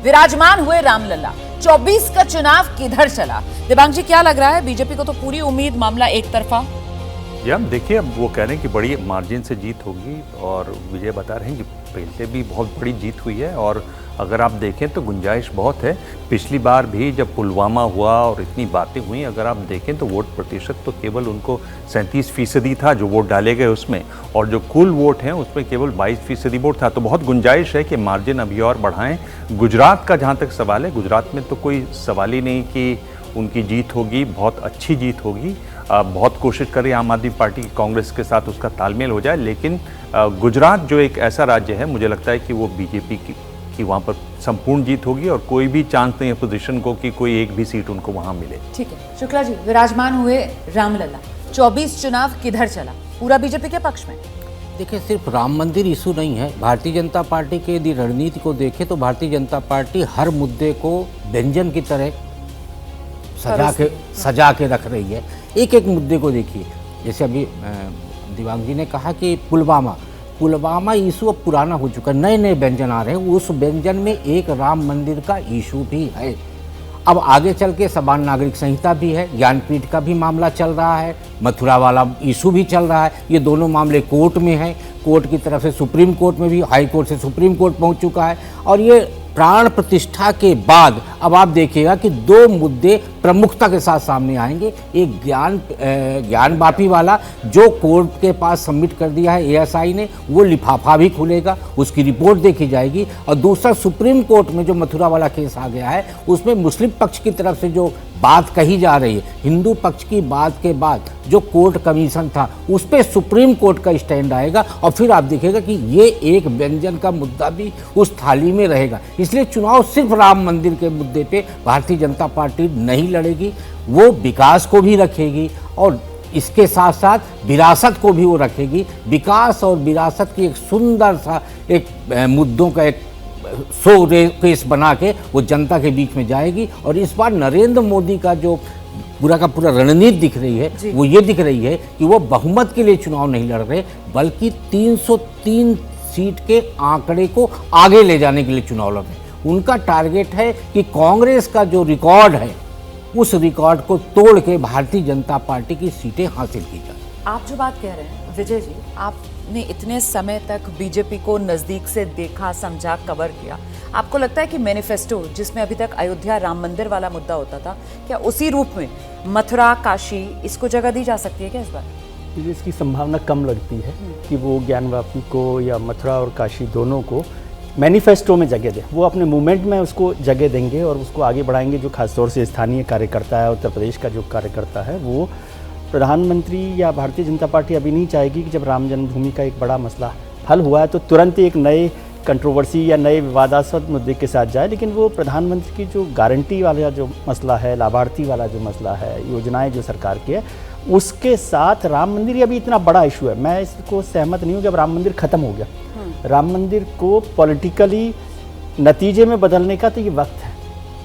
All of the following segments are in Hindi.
विराजमान हुए रामलला। 24 का चुनाव किधर चला? दिबांग जी, क्या लग रहा है? बीजेपी को तो पूरी उम्मीद, मामला एक तरफा। देखिए, अब वो कह रहे हैं कि बड़ी मार्जिन से जीत होगी और विजय बता रहे हैं कि पहले भी बहुत बड़ी जीत हुई है और अगर आप देखें तो गुंजाइश बहुत है। पिछली बार भी जब पुलवामा हुआ और इतनी बातें हुई, अगर आप देखें तो वोट प्रतिशत तो केवल उनको 37% था जो वोट डाले गए उसमें, और जो कुल वोट हैं उसमें केवल 22% वोट था। तो बहुत गुंजाइश है कि मार्जिन अभी और बढ़ाएं। गुजरात का जहाँ तक सवाल है, गुजरात में तो कोई सवाल ही नहीं कि उनकी जीत होगी, बहुत अच्छी जीत होगी। बहुत कोशिश करें आम आदमी पार्टी कांग्रेस के साथ उसका तालमेल हो जाए, लेकिन गुजरात जो एक ऐसा राज्य है, मुझे लगता है कि वो बीजेपी की वहाँ पर संपूर्ण जीत होगी और कोई भी चांस नहीं है अपोजिशन को कि कोई एक भी सीट उनको वहाँ मिले। ठीक है शुक्ला जी, विराजमान हुए रामलला। 24 चुनाव किधर चला? पूरा बीजेपी के पक्ष में। देखिए, सिर्फ राम मंदिर इशू नहीं है। भारतीय जनता पार्टी के यदि रणनीति को देखें तो भारतीय जनता पार्टी हर मुद्दे को व्यंजन की तरह सजा के रख रही है। एक एक मुद्दे को देखिए, जैसे अभी दिबांग जी ने कहा कि पुलवामा इशू अब पुराना हो चुका है, नए नए व्यंजन आ रहे हैं। उस व्यंजन में एक राम मंदिर का इशू भी है। अब आगे चल के समान नागरिक संहिता भी है, ज्ञानपीठ का भी मामला चल रहा है, मथुरा वाला इशू भी चल रहा है। ये दोनों मामले कोर्ट में हैं। कोर्ट की तरफ से सुप्रीम कोर्ट में भी, हाई कोर्ट से सुप्रीम कोर्ट पहुंच चुका है। और ये प्राण प्रतिष्ठा के बाद अब आप देखिएगा कि दो मुद्दे प्रमुखता के साथ सामने आएंगे। एक ज्ञान वापी वाला जो कोर्ट के पास सबमिट कर दिया है एएसआई ने, वो लिफाफा भी खुलेगा, उसकी रिपोर्ट देखी जाएगी। और दूसरा, सुप्रीम कोर्ट में जो मथुरा वाला केस आ गया है, उसमें मुस्लिम पक्ष की तरफ से जो बात कही जा रही है, हिंदू पक्ष की बात के बाद जो कोर्ट कमीशन था उस पर सुप्रीम कोर्ट का स्टैंड आएगा। और फिर आप देखिएगा कि ये एक व्यंजन का मुद्दा भी उस थाली में रहेगा। इसलिए चुनाव सिर्फ राम मंदिर के मुद्दे पे भारतीय जनता पार्टी नहीं लड़ेगी, वो विकास को भी रखेगी और इसके साथ साथ विरासत को भी वो रखेगी। विकास और विरासत की एक सुंदर सा एक मुद्दों का एक शो केस बना के वो जनता के बीच में जाएगी। और इस बार नरेंद्र मोदी का जो पूरा का पूरा रणनीति दिख रही है, वो ये दिख रही है कि वो बहुमत के लिए चुनाव नहीं लड़ रहे, बल्कि 303 सीट के आंकड़े को आगे ले जाने के लिए चुनाव लड़ रहे हैं। उनका टारगेट है कि कांग्रेस का जो रिकॉर्ड है, उस रिकॉर्ड को तोड़ के भारतीय जनता पार्टी की सीटें हासिल की जाए। आप जो बात कह रहे हैं विजय जी, आपने इतने समय तक बीजेपी को नजदीक से देखा, समझा, कवर किया, आपको लगता है कि मैनिफेस्टो जिसमें अभी तक अयोध्या राम मंदिर वाला मुद्दा होता था, क्या उसी रूप में मथुरा, काशी, इसको जगह दी जा सकती है क्या इस बार? मुझे इसकी संभावना कम लगती है कि वो ज्ञानवापी को या मथुरा और काशी दोनों को मैनिफेस्टो में जगह दें। वो अपने मूवमेंट में उसको जगह देंगे और उसको आगे बढ़ाएंगे। जो खासतौर से स्थानीय कार्यकर्ता है, उत्तर प्रदेश का जो कार्यकर्ता है, वो प्रधानमंत्री या भारतीय जनता पार्टी अभी नहीं चाहेगी कि जब राम जन्मभूमि का एक बड़ा मसला हल हुआ है तो तुरंत एक नए कंट्रोवर्सी या नए विवादास्पद मुद्दे के साथ जाए। लेकिन वो प्रधानमंत्री की जो गारंटी वाला जो मसला है, लाभार्थी वाला जो मसला है, योजनाएं जो सरकार की है, उसके साथ राम मंदिर अभी इतना बड़ा इशू है। मैं इसको सहमत नहीं हूँ कि अब राम मंदिर ख़त्म हो गया। राम मंदिर को पॉलिटिकली नतीजे में बदलने का तो ये वक्त है।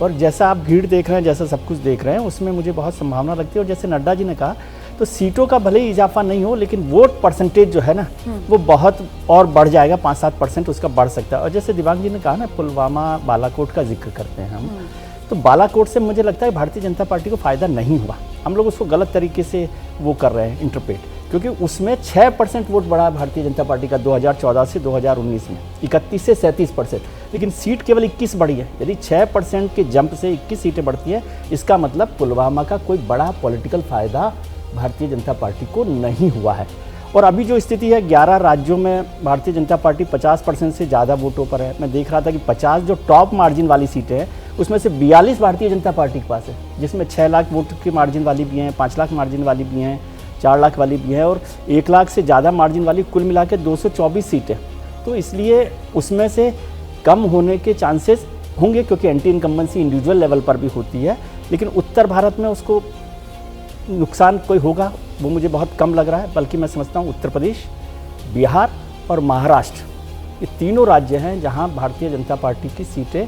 और जैसा आप भीड़ देख रहे हैं, जैसा सब कुछ देख रहे हैं, उसमें मुझे बहुत संभावना लगती है। और जैसे नड्डा जी ने कहा, तो सीटों का भले ही इजाफा नहीं हो, लेकिन वोट परसेंटेज जो है ना, वो बहुत और बढ़ जाएगा। 5-7% उसका बढ़ सकता है। और जैसे दिबांग जी ने कहा ना, पुलवामा, बालाकोट का जिक्र करते हैं हम, तो बालाकोट से मुझे लगता है भारतीय जनता पार्टी को फ़ायदा नहीं हुआ। हम लोग उसको गलत तरीके से वो कर रहे हैं इंटरप्रेट, क्योंकि उसमें 6% वोट बढ़ा भारतीय जनता पार्टी का 2014 से 2019 में, 31 से 37%। लेकिन सीट केवल 21 बढ़ी है। यदि 6% के जंप से 21 सीटें बढ़ती है, इसका मतलब पुलवामा का कोई बड़ा पॉलिटिकल फ़ायदा भारतीय जनता पार्टी को नहीं हुआ है। और अभी जो स्थिति है, 11 राज्यों में भारतीय जनता पार्टी 50% से ज़्यादा वोटों पर है। मैं देख रहा था कि 50 जो टॉप मार्जिन वाली सीटें हैं, उसमें से 42 भारतीय जनता पार्टी के पास है, जिसमें 6 लाख वोट की मार्जिन वाली भी हैं, 5 लाख मार्जिन वाली भी हैं, 4 लाख वाली भी है और 1 लाख से ज़्यादा मार्जिन वाली, कुल मिला के 224 सीटें। तो इसलिए उसमें से कम होने के चांसेस होंगे, क्योंकि एंटी इनकम्बेंसी इंडिविजुअल लेवल पर भी होती है। लेकिन उत्तर भारत में उसको नुकसान कोई होगा वो मुझे बहुत कम लग रहा है। बल्कि मैं समझता हूँ उत्तर प्रदेश, बिहार और महाराष्ट्र, ये तीनों राज्य हैं जहाँ भारतीय जनता पार्टी की सीटें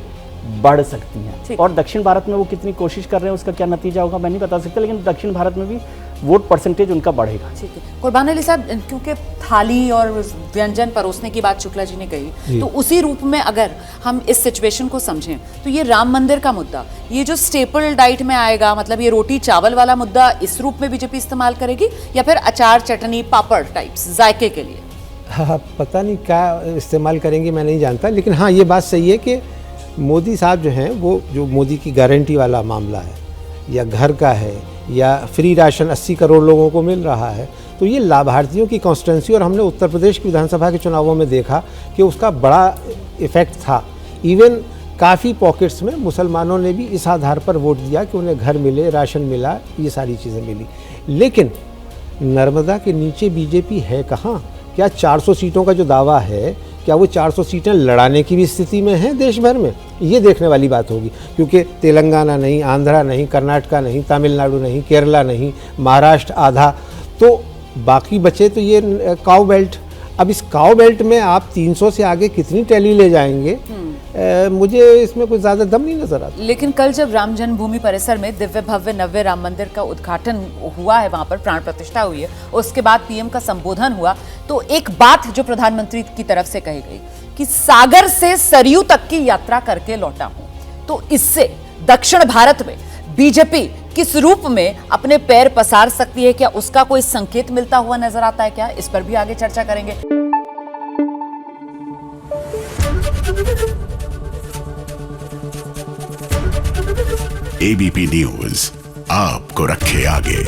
बढ़ सकती हैं। और दक्षिण भारत में वो कितनी कोशिश कर रहे हैं, उसका क्या नतीजा होगा मैं नहीं बता सकता। लेकिन दक्षिण भारत में भी वोट परसेंटेज उनका बढ़ेगा। ठीक है कुर्बान अली साहब, क्योंकि थाली और व्यंजन परोसने की बात शुक्ला जी ने कही, तो उसी रूप में अगर हम इस सिचुएशन को समझें तो ये राम मंदिर का मुद्दा, ये जो स्टेपल डाइट में आएगा, मतलब ये रोटी चावल वाला मुद्दा, इस रूप में बीजेपी इस्तेमाल करेगी या फिर अचार चटनी पापड़ टाइप्स जायके के लिए? हाँ, पता नहीं क्या इस्तेमाल करेंगे, मैं नहीं जानता, लेकिन हाँ ये बात सही है कि मोदी साहब जो हैं वो जो मोदी की गारंटी वाला मामला है या घर का है या फ्री राशन 80 करोड़ लोगों को मिल रहा है, तो ये लाभार्थियों की कॉन्स्टिट्यूंसी, और हमने उत्तर प्रदेश की विधानसभा के चुनावों में देखा कि उसका बड़ा इफेक्ट था। इवन काफ़ी पॉकेट्स में मुसलमानों ने भी इस आधार पर वोट दिया कि उन्हें घर मिले, राशन मिला, ये सारी चीज़ें मिली। लेकिन नर्मदा के नीचे बीजेपी है कहाँ? क्या 400 सीटों का जो दावा है, क्या वो 400 सीटें लड़ाने की भी स्थिति में हैं देश भर में? ये देखने वाली बात होगी, क्योंकि तेलंगाना नहीं, आंध्रा नहीं, कर्नाटका नहीं, तमिलनाडु नहीं, केरला नहीं, महाराष्ट्र आधा, तो बाकी बचे तो ये काउ बेल्ट। अब इस काउ बेल्ट में आप 300 से आगे कितनी टैली ले जाएंगे, मुझे इसमें कुछ ज़्यादा दम नहीं नजर आता। लेकिन कल जब राम जन्मभूमि परिसर में दिव्य भव्य नव्य राम मंदिर का उद्घाटन हुआ है, वहां पर प्राण प्रतिष्ठा हुई है, उसके बाद पीएम का संबोधन हुआ, तो एक बात जो प्रधानमंत्री की तरफ से कही गई कि सागर से सरयू तक की यात्रा करके लौटा हूं, तो इससे दक्षिण भारत में बीजेपी किस रूप में अपने पैर पसार सकती है? क्या उसका कोई संकेत मिलता हुआ नजर आता है क्या? इस पर भी आगे चर्चा करेंगे। एबीपी न्यूज आपको रखे आगे।